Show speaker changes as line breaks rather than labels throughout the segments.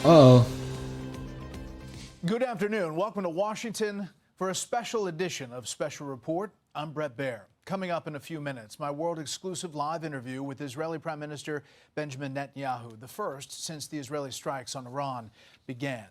Uh-oh.
Good afternoon. Welcome to Washington for a special edition of Special Report. I'm Brett Baer. Coming up in a few minutes, my world-exclusive live interview with Israeli Prime Minister Benjamin Netanyahu, the first since the Israeli strikes on Iran began.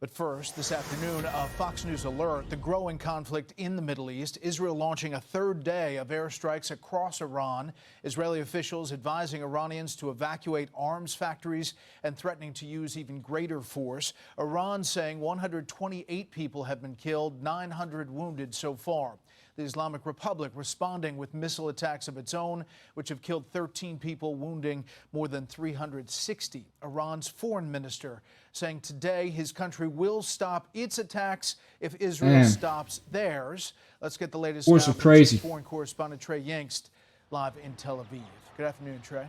But first, this afternoon, a Fox News alert, the growing conflict in the Middle East, Israel launching a third day of airstrikes across Iran, Israeli officials advising Iranians to evacuate arms factories and threatening to use even greater force. Iran saying 128 people have been killed, 900 wounded so far. The Islamic Republic responding with missile attacks of its own, which have killed 13 people, wounding more than 360. Iran's foreign minister saying today his country will stop its attacks if Israel stops theirs. Let's get the latest now from
crazy.
foreign correspondent Trey Yingst live in Tel Aviv. Good afternoon, Trey.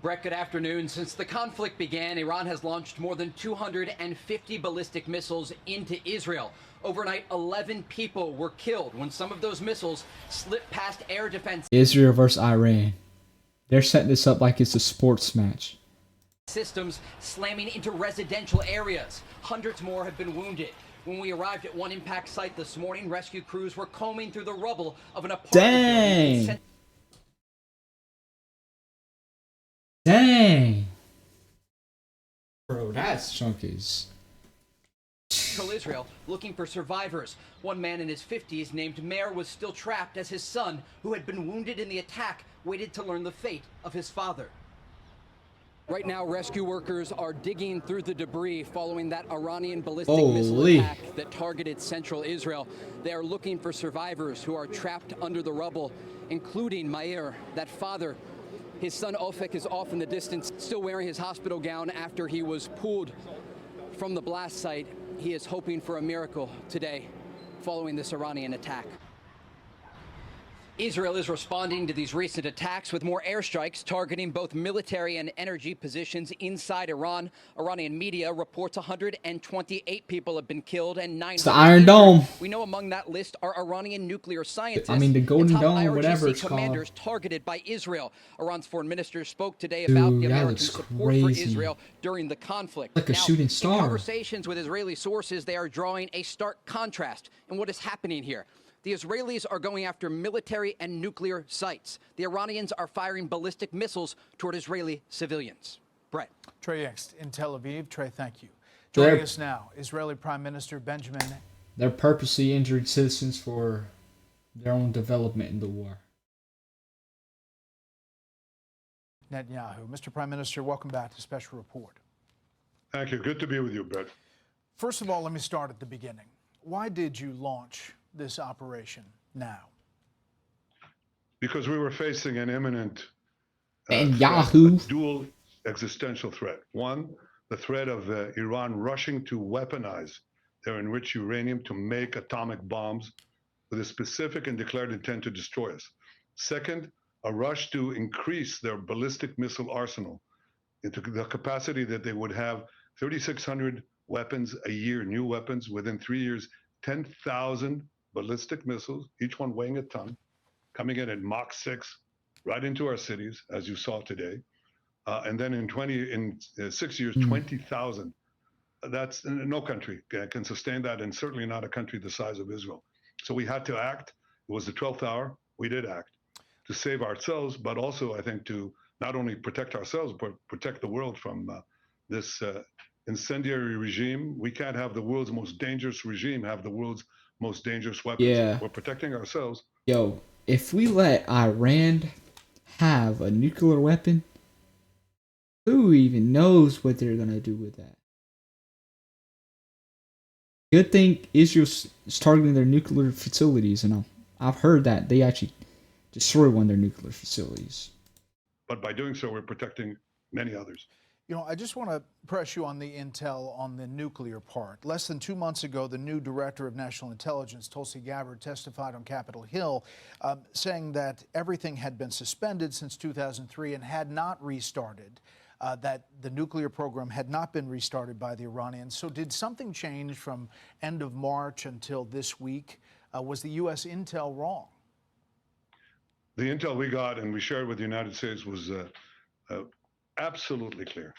Brett, good afternoon. Since the conflict began, Iran has launched more than 250 ballistic missiles into Israel. Overnight, 11 people were killed when some of those missiles slipped past air defense
Israel versus Iran. They're setting this up like it's a sports match.
Systems, slamming into residential areas. Hundreds more have been wounded. When we arrived at one impact site this morning, rescue crews were combing through the rubble of an apartment building.
Dang. Bro, that's chunky.
Israel looking for survivors. One man in his 50s named Meir was still trapped as his son, who had been wounded in the attack, waited to learn the fate of his father. Right now, rescue workers are digging through the debris following that Iranian ballistic missile attack that targeted central Israel. They are looking for survivors who are trapped under the rubble, including Meir, that father. His son Ofek is off in the distance, still wearing his hospital gown after he was pulled from the blast site. He is hoping for a miracle today following this Iranian attack. Israel is responding to these recent attacks with more airstrikes targeting both military and energy positions inside Iran. Iranian media reports 128 people have been killed and 900
It's the Iron Dome.
We know among that list are Iranian nuclear scientists.
I mean, the Golden
and top
Dome,
IRGC
whatever it's
commanders
called.
targeted by Israel. Iran's foreign minister spoke today about the American support for Israel during the conflict.
Like a shooting star.
In conversations with Israeli sources, they are drawing a stark contrast in what is happening here. The Israelis are going after military and nuclear sites. The Iranians are firing ballistic missiles toward Israeli civilians. Brett.
Trey Yingst in Tel Aviv. Trey, thank you. Joining us now, Israeli Prime Minister Benjamin.
They're purposely injuring citizens for their own development in the war.
Netanyahu. Mr. Prime Minister, welcome back to Special Report.
Thank you. Good to be with you, Brett.
First of all, let me start at the beginning. Why did you launch this operation now?
Because we were facing an imminent dual existential threat. One, the threat of Iran rushing to weaponize their enriched uranium to make atomic bombs with a specific and declared intent to destroy us. Second, a rush to increase their ballistic missile arsenal into the capacity that they would have 3,600 weapons a year, new weapons within 3 years, 10,000 ballistic missiles, each one weighing a ton, coming in at Mach 6, right into our cities, as you saw today. And then in 6 years, 20,000. That's no country can sustain that, and certainly not a country the size of Israel. So we had to act. It was the 12th hour. We did act to save ourselves, but also, I think, to not only protect ourselves, but protect the world from this incendiary regime. We can't have the world's most dangerous regime have the world's most dangerous weapons.
Yeah.
We're protecting ourselves.
Yo, if we let Iran have a nuclear weapon, who even knows what they're gonna do with that? Good thing Israel's targeting their nuclear facilities, and I've heard that they actually destroy one of their nuclear facilities.
But by doing so, we're protecting many others.
You know, I just want to press you on the intel on the nuclear part. Less than 2 months ago, the new director of national intelligence, Tulsi Gabbard, testified on Capitol Hill, saying that everything had been suspended since 2003 and had not restarted, that the nuclear program had not been restarted by the Iranians. So did something change from end of March until this week? Was the U.S. intel wrong?
The intel we got and we shared with the United States was absolutely clear,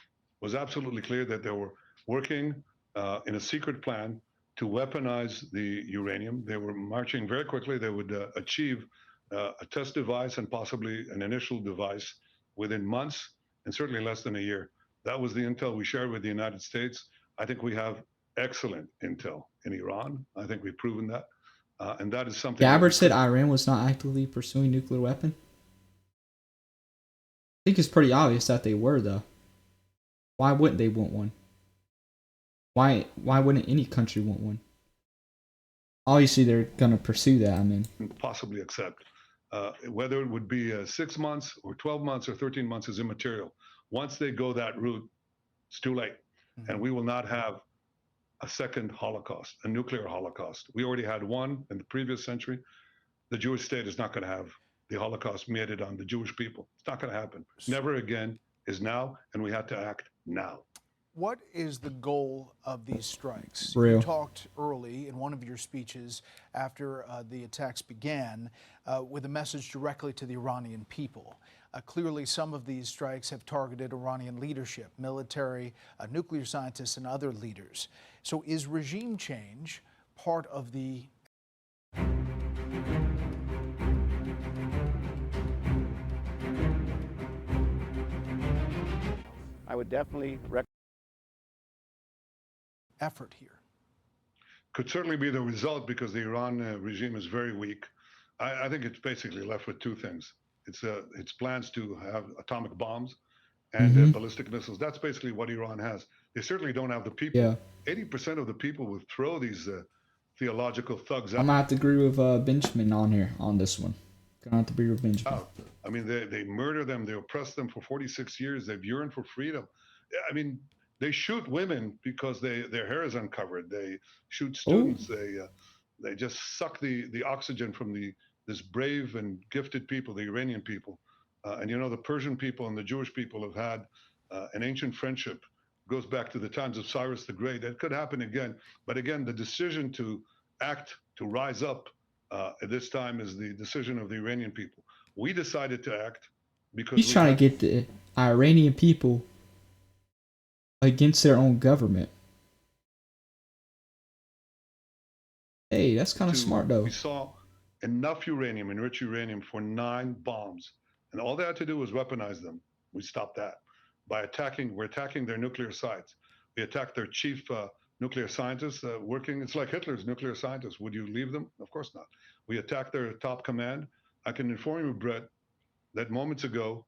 was absolutely clear that they were working in a secret plan to weaponize the uranium. They were marching very quickly. They would achieve a test device and possibly an initial device within months and certainly less than a year. That was the intel we shared with the United States. I think we have excellent intel in Iran. I think we've proven that. And that is something that
Gabbard said Iran was not actively pursuing nuclear weapon. I think it's pretty obvious that they were, though. Why wouldn't they want one? Why wouldn't any country want one? Obviously, they're gonna pursue that. I mean,
possibly accept. Whether it would be 6 months or 12 months or 13 months is immaterial. Once they go that route, it's too late. Mm-hmm. And we will not have a second Holocaust, a nuclear Holocaust. We already had one in the previous century. The Jewish state is not going to have the Holocaust meted on the Jewish people. It's not going to happen. Never again is now, and we have to act now.
What is the goal of these strikes?
Real.
You talked early in one of your speeches after the attacks began with a message directly to the Iranian people. Clearly, some of these strikes have targeted Iranian leadership, military, nuclear scientists, and other leaders. So is regime change part of the
I would definitely
effort here?
Could certainly be the result because the Iran regime is very weak. I think it's basically left with two things. It's plans to have atomic bombs and ballistic missiles. That's basically what Iran has. They certainly don't have the people.
Yeah.
80% of the people would throw these theological thugs out.
I'm gonna have to agree with Benjamin on here on this one. Gonna have to agree with Benjamin.
I mean, they murder them. They oppress them for 46 years. They've yearned for freedom. I mean, they shoot women because their hair is uncovered. They shoot students. They just suck the oxygen from this brave and gifted people, the Iranian people. And you know, the Persian people and the Jewish people have had an ancient friendship. Goes back to the times of Cyrus the Great. It could happen again. But again, the decision to act, to rise up at this time is the decision of the Iranian people. We decided to act because
he's trying to get the Iranian people against their own government. Hey, that's kind of smart, though.
We saw enough uranium, enriched uranium, for 9 bombs. And all they had to do was weaponize them. We stopped that. We're attacking their nuclear sites. We attacked their chief nuclear scientists working. It's like Hitler's nuclear scientists. Would you leave them? Of course not. We attacked their top command. I can inform you, Brett, that moments ago,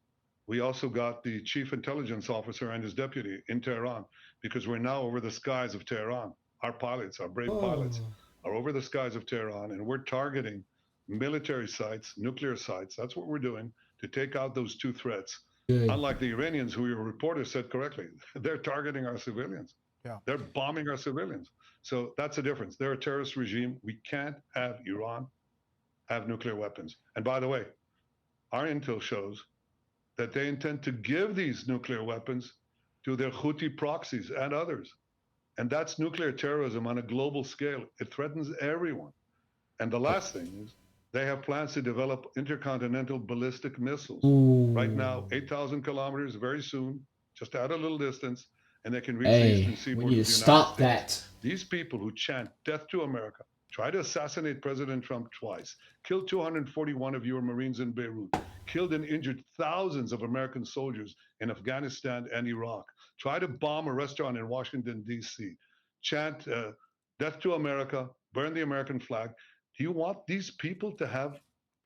we also got the chief intelligence officer and his deputy in Tehran because we're now over the skies of Tehran. Our pilots, our brave pilots, are over the skies of Tehran, and we're targeting military sites, nuclear sites. That's what we're doing to take out those 2 threats. Good. Unlike the Iranians, who your reporter said correctly, they're targeting our civilians.
Yeah.
They're bombing our civilians. So that's the difference. They're a terrorist regime. We can't have Iran have nuclear weapons. And by the way, our intel shows that they intend to give these nuclear weapons to their Houthi proxies and others. And that's nuclear terrorism on a global scale. It threatens everyone. And the last thing is they have plans to develop intercontinental ballistic missiles.
Ooh.
Right now, 8,000 kilometers, very soon, just add a little distance, and they can reach the eastern seaboard of the United States.
Stop that.
These people who chant death to America, try to assassinate President Trump twice, killed 241 of your Marines in Beirut, killed and injured thousands of American soldiers in Afghanistan and Iraq, try to bomb a restaurant in Washington, D.C., chant death to America, burn the American flag. Do you want these people to have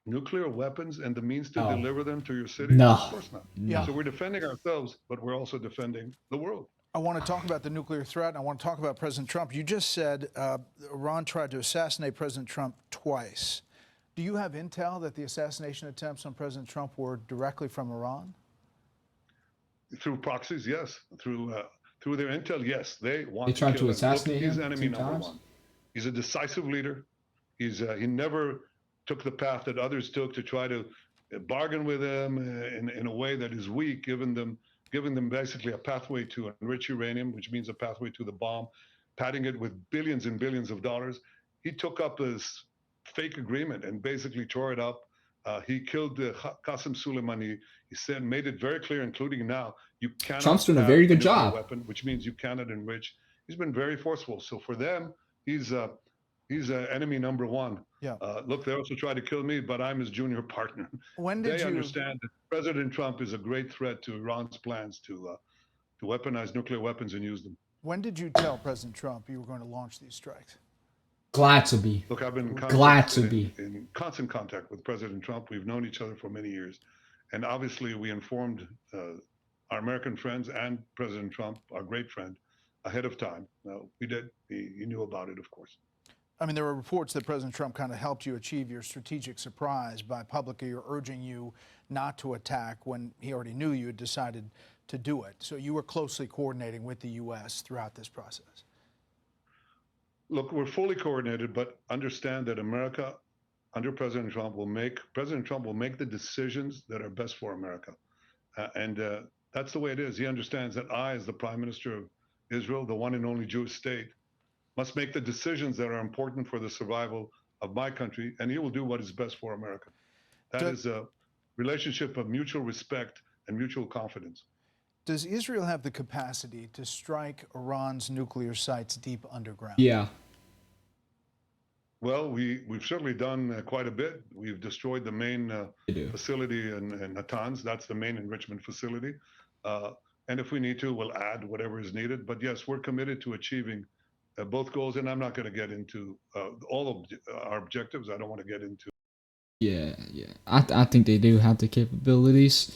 nuclear weapons and the means to deliver them to your city?
No.
Of course not.
Yeah.
So we're defending ourselves, but we're also defending the world.
I want to talk about the nuclear threat, and I want to talk about President Trump. You just said Iran tried to assassinate President Trump twice. Do you have intel that the assassination attempts on President Trump were directly from Iran?
Through proxies, yes. Through their intel, yes. They want
they tried to assassinate him.
He's enemy number 1. He's a decisive leader. He never took the path that others took to try to bargain with him in a way that is weak, giving them basically a pathway to enrich uranium, which means a pathway to the bomb, padding it with billions and billions of dollars. He took up this fake agreement and basically tore it up He killed Qasem Soleimani. He said, made it very clear, including now, you cannot
Trump's doing a
have
very good
nuclear
job.
weapon, which means you cannot enrich. He's been very forceful. So for them, he's enemy number one.
Yeah.
Look, they also tried to kill me, but I'm his junior partner.
When did
They
you
understand that President Trump is a great threat to Iran's plans to weaponize nuclear weapons and use them.
When did you tell President Trump you were going to launch these strikes?
Glad to be.
Look, I've been in constant contact with President Trump. We've known each other for many years. And obviously, we informed our American friends and President Trump, our great friend, ahead of time. We did. He knew about it, of course.
I mean, there were reports that President Trump kind of helped you achieve your strategic surprise by publicly urging you not to attack when he already knew you had decided to do it. So you were closely coordinating with the U.S. throughout this process.
Look, we're fully coordinated, but understand that America, under President Trump, will make the decisions that are best for America. And that's the way it is. He understands that I, as the Prime Minister of Israel, the one and only Jewish state, must make the decisions that are important for the survival of my country, and he will do what is best for America. That is a relationship of mutual respect and mutual confidence.
Does Israel have the capacity to strike Iran's nuclear sites deep underground?
Yeah.
Well, we've certainly done quite a bit. We've destroyed the main facility in Natanz. That's the main enrichment facility. And if we need to, we'll add whatever is needed. But yes, we're committed to achieving both goals. And I'm not going to get into all of our objectives. I don't want to get into.
Yeah. I think they do have the capabilities.